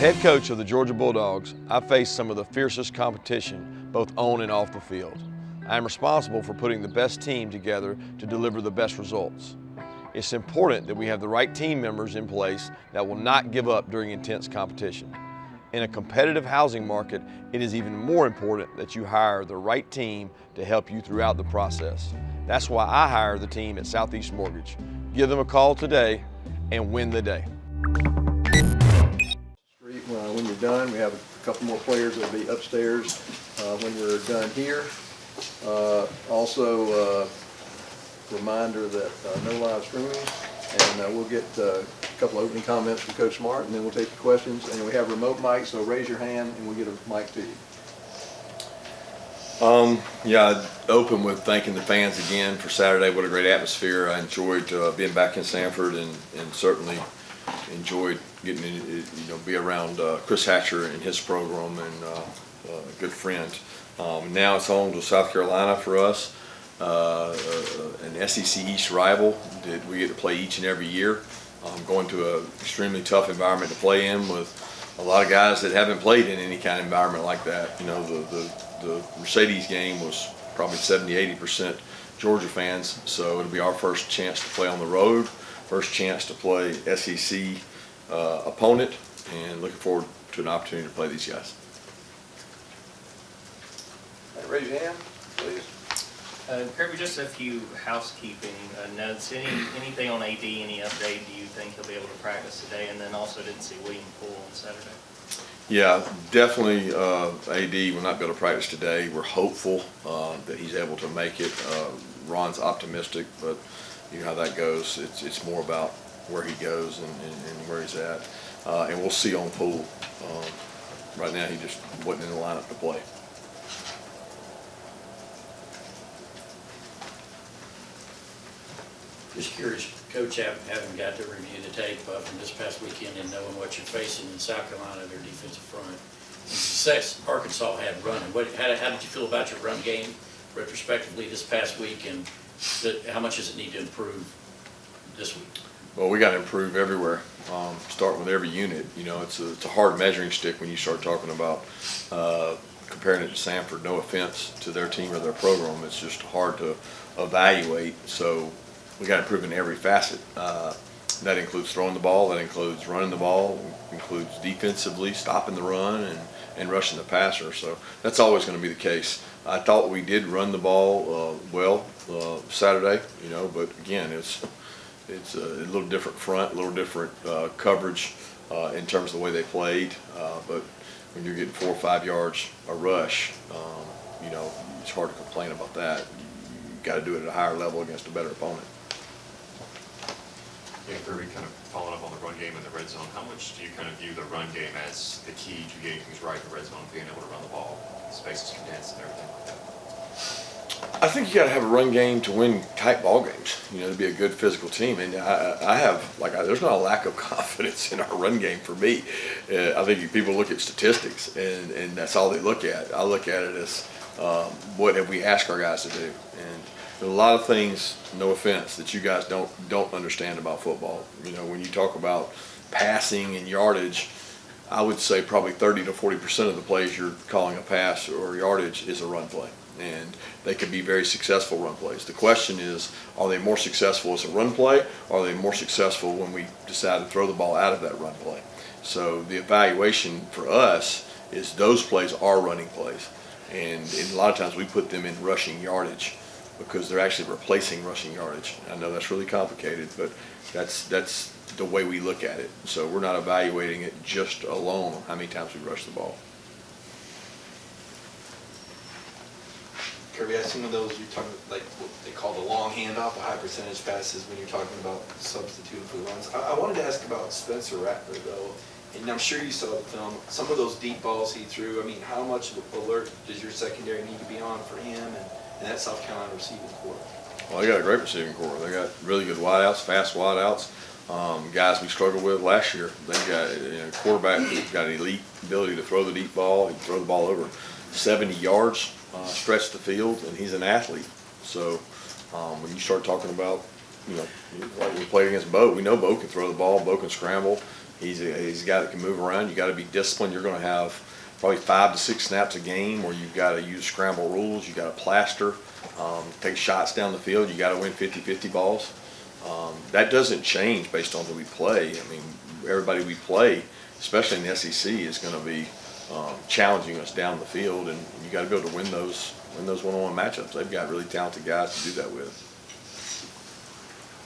head coach of the Georgia Bulldogs, I face some of the fiercest competition both on and off the field. I am responsible for putting the best team together to deliver the best results. It's important that we have the right team members in place that will not give up during intense competition. In a competitive housing market, it is even more important that you hire the right team to help you throughout the process. That's why I hire the team at Southeast Mortgage. Give them a call today and win the day. When you're done, we have a couple more players that will be upstairs when we're done here. Also, reminder that no live streaming, and we'll get a couple of opening comments from Coach Smart, and then we'll take the questions. And we have remote mics, so raise your hand and we'll get a mic to you. Yeah, I'd open with thanking the fans again for Saturday. What a great atmosphere. I enjoyed being back in Sanford, and certainly enjoyed getting to be around Chris Hatcher and his program, and a good friend. Now it's home to South Carolina for us, an SEC East rival that we get to play each and every year. Going to an extremely tough environment to play in with a lot of guys that haven't played in any kind of environment like that. You know, the Mercedes game was probably 70–80% Georgia fans, so it'll be our first chance to play on the road, first chance to play SEC opponent, and looking forward to an opportunity to play these guys. Raise your hand, please. Kirby, just a few housekeeping notes. Anything on AD, any update? Do you think he'll be able to practice today? And then also didn't see William Poole on Saturday. Yeah, definitely AD will not be able to practice today. We're hopeful that he's able to make it. Ron's optimistic, but you know how that goes. It's more about where he goes and where he's at. And we'll see on Poole. Right now he just wasn't in the lineup to play. Just curious, Coach, having got to review the tape from this past weekend and knowing what you're facing in South Carolina, their defensive front, and the success Arkansas had running. How did you feel about your run game retrospectively this past week, and how much does it need to improve this week? Well, we got to improve everywhere. Start with every unit. You know, it's a hard measuring stick when you start talking about comparing it to Sanford. No offense to their team or their program, it's just hard to evaluate. So we got to improve in every facet. That includes throwing the ball, that includes running the ball, includes defensively stopping the run and rushing the passer. So that's always going to be the case. I thought we did run the ball well Saturday, you know, but again, it's a little different front, a little different coverage in terms of the way they played. But when you're getting 4 or 5 yards a rush, you know, it's hard to complain about that. You got to do it at a higher level against a better opponent. Yeah, Kirby, kind of following up on the run game in the red zone, how much do you kind of view the run game as the key to getting things right in the red zone, being able to run the ball, spaces condensed and everything like that? I think you got to have a run game to win tight ball games, you know, to be a good physical team. And there's not a lack of confidence in our run game for me. I think people look at statistics and that's all they look at. I look at it as what have we asked our guys to do. And a lot of things, no offense, that you guys don't understand about football. You know, when you talk about passing and yardage, I would say probably 30 to 40% of the plays you're calling a pass or yardage is a run play. And they can be very successful run plays. The question is, are they more successful as a run play, or are they more successful when we decide to throw the ball out of that run play? So the evaluation for us is those plays are running plays. And a lot of times we put them in rushing yardage because they're actually replacing rushing yardage. I know that's really complicated, but that's the way we look at it. So we're not evaluating it just alone on how many times we rush the ball. Kirby, I some of those you're talking like what they call the long handoff, the high percentage passes when you're talking about substituting for runs. I wanted to ask about Spencer Rattler though, and I'm sure you saw the film. Some of those deep balls he threw. I mean, how much alert does your secondary need to be on for him and that South Carolina receiving corps? Well, they got a great receiving corps. They got really good wideouts, fast wideouts. Guys we struggled with last year. They got a quarterback who's got an elite ability to throw the deep ball. He can throw the ball over 70 yards. Stretch the field, and he's an athlete. So when you start talking about, you know, like we played against Bo, we know Bo can throw the ball, Bo can scramble. He's a guy that can move around. You got to be disciplined. You're going to have probably 5 to 6 snaps a game where you've got to use scramble rules. You got to plaster, take shots down the field. You got to win 50-50 balls. That doesn't change based on who we play. I mean, everybody we play, especially in the SEC, is going to be challenging us down the field, and you got to be able to win those one-on-one matchups. They've got really talented guys to do that with.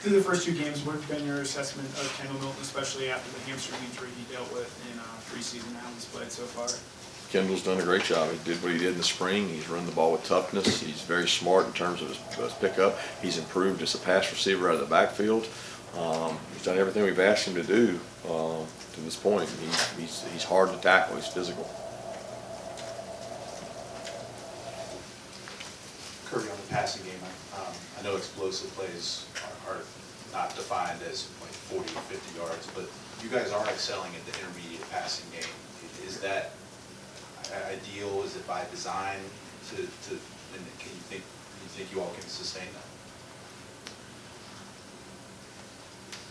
Through the first 2 games, what has been your assessment of Kendall Milton, especially after the hamstring injury he dealt with in preseason, how he's played so far? Kendall's done a great job. He did what he did in the spring. He's run the ball with toughness. He's very smart in terms of his pickup. He's improved as a pass receiver out of the backfield. He's done everything we've asked him to do to this point. He's hard to tackle. He's physical. Kirby, on the passing game, I know explosive plays are not defined as like 40 or 50 yards, but you guys are excelling at the intermediate passing game. Is that ideal? Is it by design? And can you think you all can sustain that?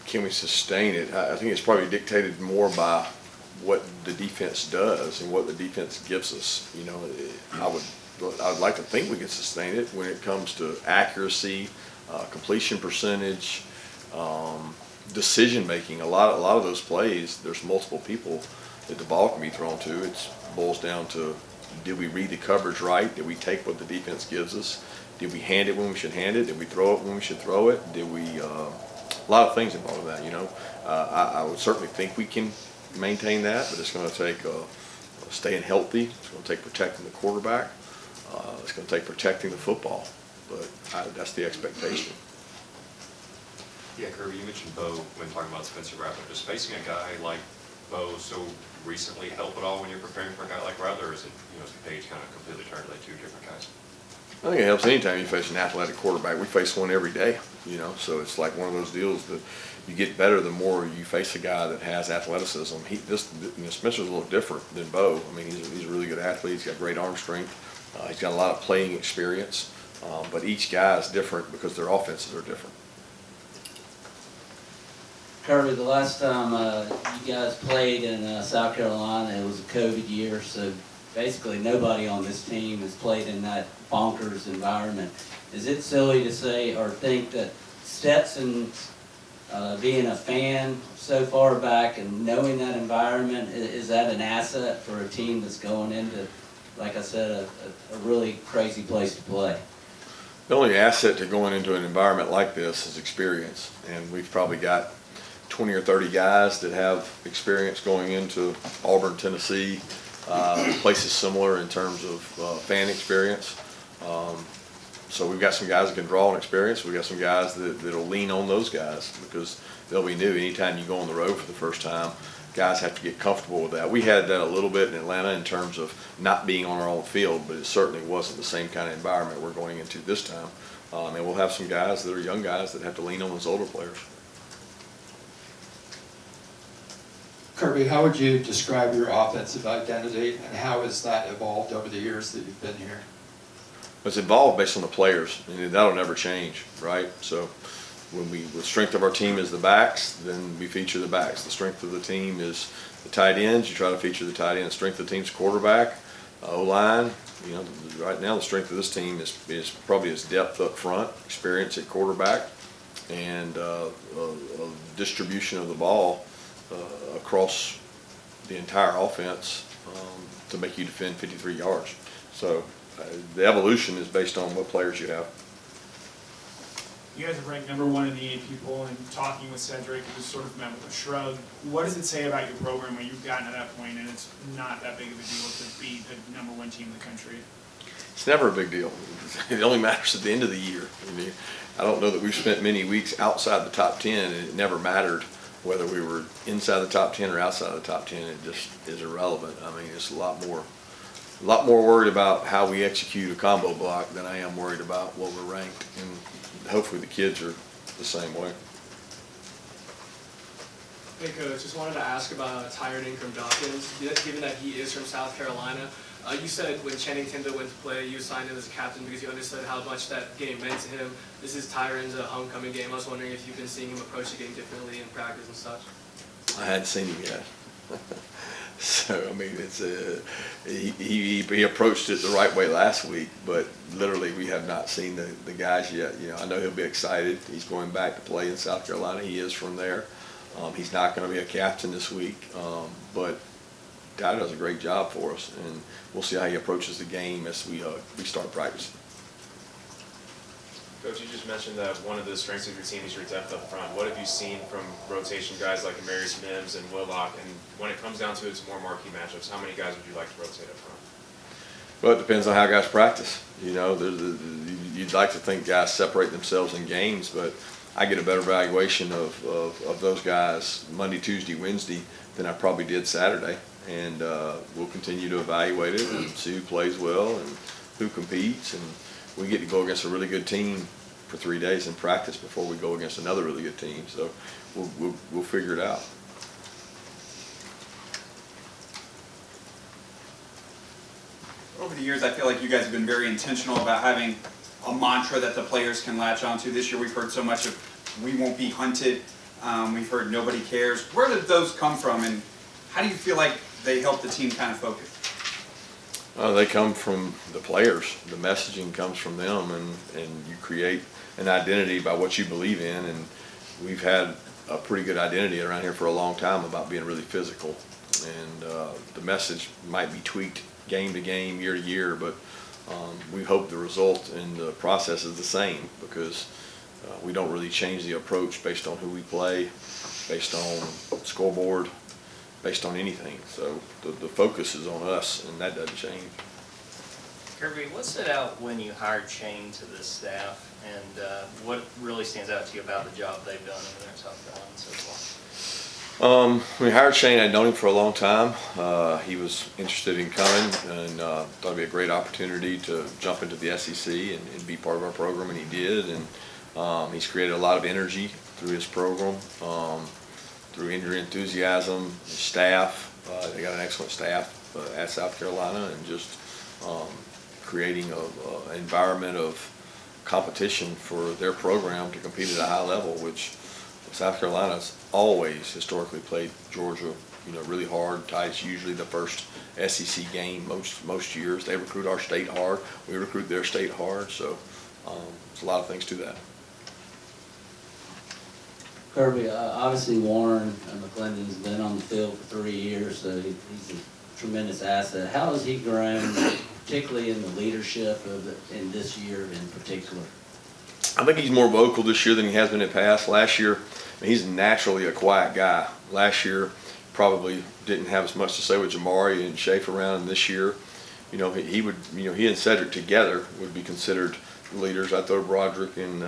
Can we sustain it? I think it's probably dictated more by what the defense does and what the defense gives us. You know, I would like to think we can sustain it when it comes to accuracy, completion percentage, decision making. A lot of those plays, there's multiple people that the ball can be thrown to. It boils down to, did we read the coverage right? Did we take what the defense gives us? Did we hand it when we should hand it? Did we throw it when we should throw it? Did we? A lot of things involved in that. You know, I would certainly think we can maintain that, but it's going to take staying healthy. It's going to take protecting the quarterback. It's going to take protecting the football, but that's the expectation. Yeah, Kirby, you mentioned Bo when talking about Spencer Rattler. Does facing a guy like Bo so recently help at all when you're preparing for a guy like Rattler, or is it, is the page kind of completely turned like 2 different guys? I think it helps anytime you face an athletic quarterback. We face one every day, so it's like one of those deals that you get better the more you face a guy that has athleticism. Spencer's a little different than Bo. I mean, he's a really good athlete. He's got great arm strength. He's got a lot of playing experience, but each guy is different because their offenses are different. Kirby, the last time you guys played in South Carolina, it was a COVID year, so basically nobody on this team has played in that bonkers environment. Is it silly to say or think that Stetson, being a fan so far back and knowing that environment, is that an asset for a team that's going into, like I said, a really crazy place to play? The only asset to going into an environment like this is experience, and we've probably got 20 or 30 guys that have experience going into Auburn, Tennessee, places similar in terms of fan experience. So we've got some guys that can draw on experience. We've got some guys that'll lean on those guys because they'll be new. Anytime you go on the road for the first time, guys have to get comfortable with that. We had that a little bit in Atlanta in terms of not being on our own field, but it certainly wasn't the same kind of environment we're going into this time. And we'll have some guys that are young guys that have to lean on those older players. Kirby, how would you describe your offensive identity, and how has that evolved over the years that you've been here? It's evolved based on the players, and that'll never change, right? So when the strength of our team is the backs, then we feature the backs. The strength of the team is the tight ends. You try to feature the tight end. The strength of the team's quarterback, O-line. Right now the strength of this team is probably its depth up front, experience at quarterback, and distribution of the ball across the entire offense to make you defend 53 yards. So the evolution is based on what players you have. You guys have ranked #1 in the AP poll, and talking with Cedric, it was sort of met with a shrug. What does it say about your program when you've gotten to that point and it's not that big of a deal to beat the #1 team in the country? It's never a big deal. It only matters at the end of the year. I don't know that we've spent many weeks outside the top 10, and it never mattered whether we were inside the top 10 or outside the top 10. It just is irrelevant. I mean, it's a lot more worried about how we execute a combo block than I am worried about what we're ranked. And hopefully the kids are the same way. Hey Coach, just wanted to ask about Tyron Ingram-Dawkins. Given that he is from South Carolina, you said when Channing Tindall went to play, you signed him as a captain because you understood how much that game meant to him. This is Tyron's homecoming game. I was wondering if you've been seeing him approach the game differently in practice and such. I hadn't seen him yet. So, I mean, it's he approached it the right way last week, but literally we have not seen the guys yet. You know, I know he'll be excited. He's going back to play in South Carolina. He is from there. He's not going to be a captain this week, but Guy does a great job for us, and we'll see how he approaches the game as we start practicing. Coach, you just mentioned that one of the strengths of your team is your depth up front. What have you seen from rotation guys like Aries, Mims, and Willock? And when it comes down to it, it's more marquee matchups. How many guys would you like to rotate up front? Well, it depends on how guys practice. You know, you'd like to think guys separate themselves in games, but I get a better evaluation of those guys Monday, Tuesday, Wednesday than I probably did Saturday. And we'll continue to evaluate it and see who plays well and who competes. And we get to go against a really good team for 3 days in practice before we go against another really good team. So we'll figure it out. Over the years, I feel like you guys have been very intentional about having a mantra that the players can latch onto. This year we've heard so much of "we won't be hunted." We've heard "nobody cares." Where did those come from, and how do you feel like they help the team kind of focus? They come from the players. The messaging comes from them, and you create an identity by what you believe in. And we've had a pretty good identity around here for a long time about being really physical. And the message might be tweaked game to game, year to year, but we hope the result and the process is the same, because we don't really change the approach based on who we play, based on scoreboard, based on anything. So the focus is on us, and that doesn't change. Kirby, what stood out when you hired Shane to the staff, and what really stands out to you about the job they've done over there in South Carolina so far? We hired Shane. I'd known him for a long time. He was interested in coming, and thought it'd be a great opportunity to jump into the SEC and be part of our program, and he did. And he's created a lot of energy through his program. Through injury enthusiasm, staff. They got an excellent staff at South Carolina, and just creating an environment of competition for their program to compete at a high level, which South Carolina's always historically played Georgia, you know, really hard, tight. It's usually the first SEC game most years. They recruit our state hard. We recruit their state hard. So there's a lot of things to that. Kirby, obviously Warren McClendon's been on the field for 3 years, so he's a tremendous asset. How has he grown, particularly in the leadership in this year in particular? I think he's more vocal this year than he has been in the past. Last year, I mean, he's naturally a quiet guy. Last year, probably didn't have as much to say with Jamari and Schaefer around. And this year, you know, he would, you know, he and Cedric together would be considered leaders. I throw Broderick and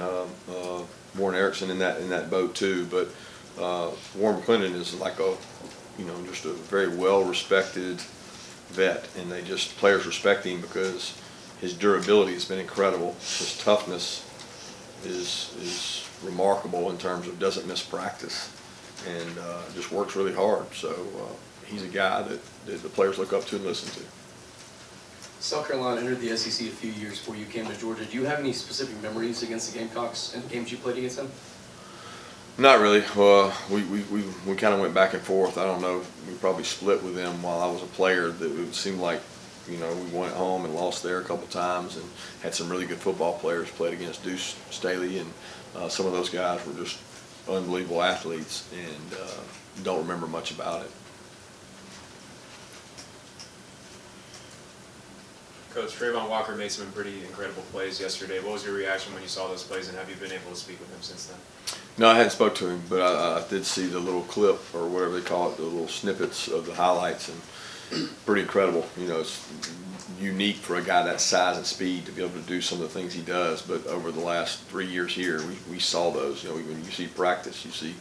Warren Erickson in that boat too. But Warren McClendon is like a, you know, just a very well-respected vet, and players respect him because his durability has been incredible. His toughness is remarkable in terms of doesn't miss practice, and just works really hard. So he's a guy that the players look up to and listen to. South Carolina entered the SEC a few years before you came to Georgia. Do you have any specific memories against the Gamecocks and games you played against them? Not really. We kind of went back and forth. I don't know. We probably split with them while I was a player. That it seemed like, you know, we went home and lost there a couple times, and had some really good football players. Played against Deuce Staley, and some of those guys were just unbelievable athletes, and don't remember much about it. Coach, Trayvon Walker made some pretty incredible plays yesterday. What was your reaction when you saw those plays, and have you been able to speak with him since then? No, I hadn't spoke to him, but I did see the little clip, or whatever they call it, the little snippets of the highlights, and pretty incredible. You know, it's unique for a guy that size and speed to be able to do some of the things he does. But over the last 3 years here, we saw those. You know, when you see practice, you see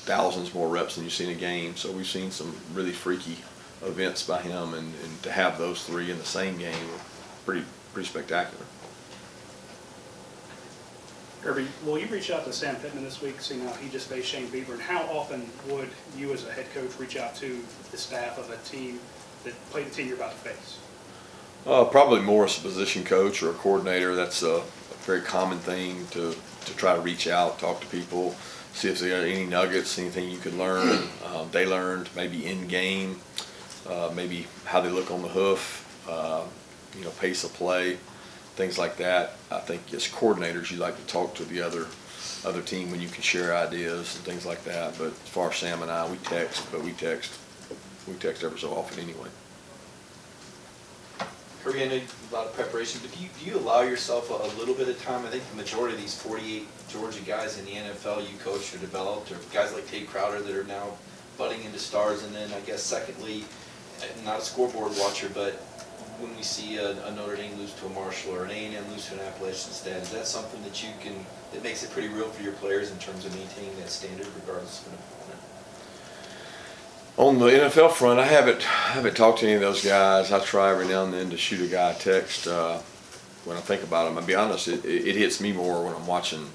thousands more reps than you see in a game. So we've seen some really freaky events by him, and to have those three in the same game were pretty spectacular. Kirby, will you reach out to Sam Pittman this week, seeing how he just faced Shane Bieber, and how often would you as a head coach reach out to the staff of a team that played the team you're about to face? Probably more as a position coach or a coordinator. That's a very common thing to try to reach out, talk to people, see if there are any nuggets, anything you could learn. They learned maybe in game, maybe how they look on the hoof, pace of play, things like that. I think as coordinators, you like to talk to the other team when you can share ideas and things like that. But as far as Sam and I, we text ever so often anyway. Kirby, I know a lot of preparation, but do you allow yourself a little bit of time? I think the majority of these 48 Georgia guys in the NFL you coached or developed, or guys like Tate Crowder that are now budding into stars. And then I guess secondly, not a scoreboard watcher, but when we see a Notre Dame lose to a Marshall or an A&M lose to an Appalachian State, is that something that makes it pretty real for your players in terms of maintaining that standard regardless of an opponent? On the NFL front, I haven't talked to any of those guys. I try every now and then to shoot a guy a text when I think about them. I'll be honest, it hits me more when I'm watching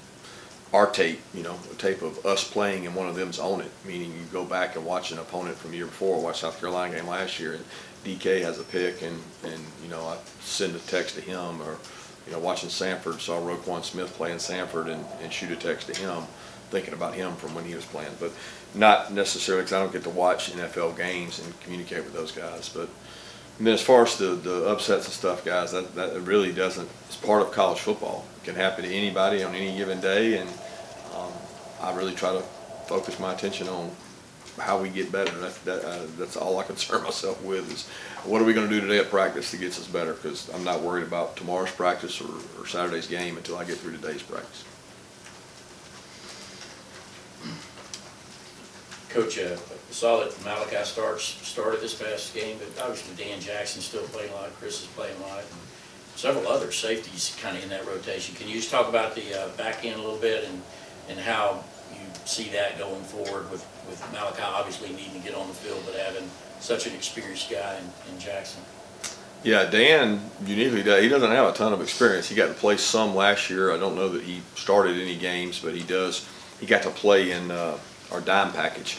our tape, a tape of us playing and one of them's on it, meaning you go back and watch an opponent from the year before, watch South Carolina game last year, and DK has a pick, and I send a text to him, or watching Sanford, saw Roquan Smith playing Sanford and shoot a text to him, thinking about him from when he was playing, but not necessarily because I don't get to watch NFL games and communicate with those guys. But and then as far as the upsets and stuff, guys, that really doesn't. It's part of college football. It can happen to anybody on any given day, and I really try to focus my attention on how we get better. That's all I concern myself with is what are we going to do today at practice that gets us better, because I'm not worried about tomorrow's practice or Saturday's game until I get through today's practice. Coach, saw that Malachi started this past game, but obviously Dan Jackson's still playing a lot, Chris is playing a lot, and several other safeties kind of in that rotation. Can you just talk about the back end a little bit and how you see that going forward with Malachi obviously needing to get on the field, but having such an experienced guy in Jackson? Yeah, Dan uniquely does. He doesn't have a ton of experience. He got to play some last year. I don't know that he started any games, but he does. He got to play in our dime package.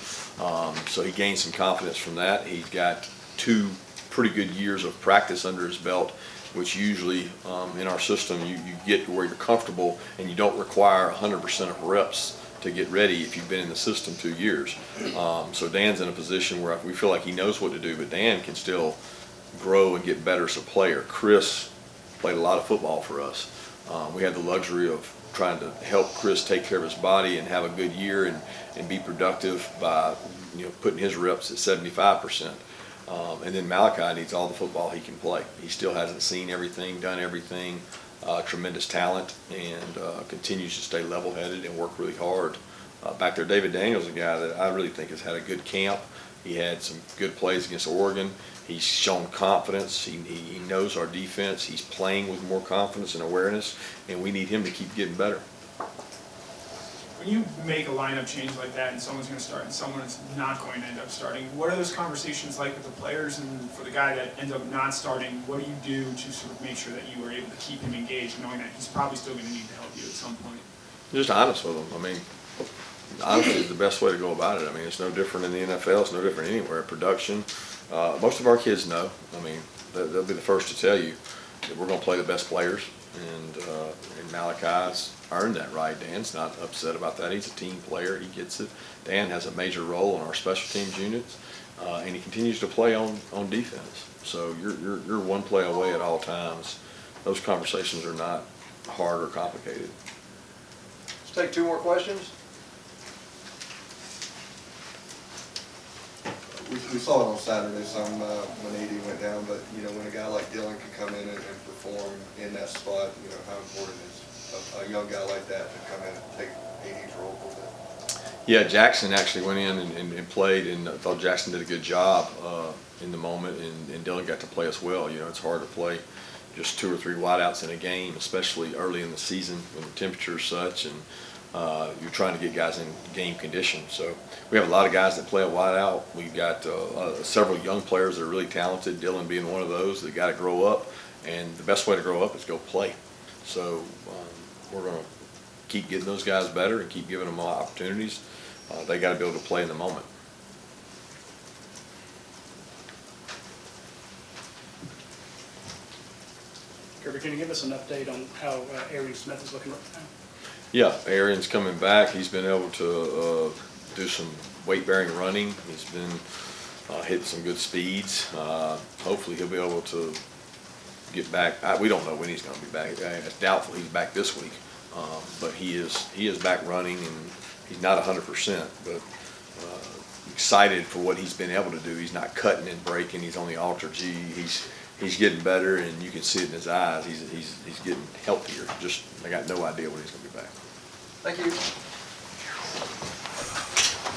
So he gained some confidence from that. He's got 2 pretty good years of practice under his belt, which usually in our system you get to where you're comfortable and you don't require 100% of reps to get ready if you've been in the system 2 years. So Dan's in a position where we feel like he knows what to do, but Dan can still grow and get better as a player. Chris played a lot of football for us. We had the luxury of trying to help Chris take care of his body and have a good year and be productive by putting his reps at 75%. And then Malachi needs all the football he can play. He still hasn't seen everything, done everything. Tremendous talent, and continues to stay level-headed and work really hard. Back there, David Daniels is a guy that I really think has had a good camp. He had some good plays against Oregon. He's shown confidence. He knows our defense. He's playing with more confidence and awareness, and we need him to keep getting better. When you make a lineup change like that and someone's going to start and someone's not going to end up starting, what are those conversations like with the players? And for the guy that ends up not starting, what do you do to sort of make sure that you are able to keep him engaged, knowing that he's probably still going to need to help you at some point? Just honest with him. I mean, honesty is the best way to go about it. I mean, it's no different in the NFL. It's no different anywhere. Production. Most of our kids know. I mean, they'll be the first to tell you that we're going to play the best players, and Malachi's earned that right. Dan's not upset about that. He's a team player. He gets it. Dan has a major role in our special teams units, and he continues to play on defense. So you're one play away at all times. Those conversations are not hard or complicated. Let's take 2 more questions. We saw it on Saturday some when AD went down, but when a guy like Dylan can come in and perform in that spot, how important is a young guy like that to come in and take AD's role a little bit? Yeah, Jackson actually went in and played, and I thought Jackson did a good job in the moment, and Dylan got to play as well. It's hard to play just 2 or 3 wideouts in a game, especially early in the season when the temperature is such, and you're trying to get guys in game condition. So we have a lot of guys that play a wideout. We've got several young players that are really talented, Dylan being one of those that got to grow up, and the best way to grow up is go play. So we're going to keep getting those guys better and keep giving them more opportunities. They got to be able to play in the moment. Kirby, can you give us an update on how Aries Smith is looking right now? Yeah, Aaron's coming back. He's been able to do some weight-bearing running. He's been hitting some good speeds. Hopefully he'll be able to get back. We don't know when he's going to be back. It's doubtful he's back this week, but he is back running, and he's not 100%, but excited for what he's been able to do. He's not cutting and breaking. He's on the Ultra G. He's getting better, and you can see it in his eyes. He's getting healthier. Just I got no idea when he's going to be back. Thank you.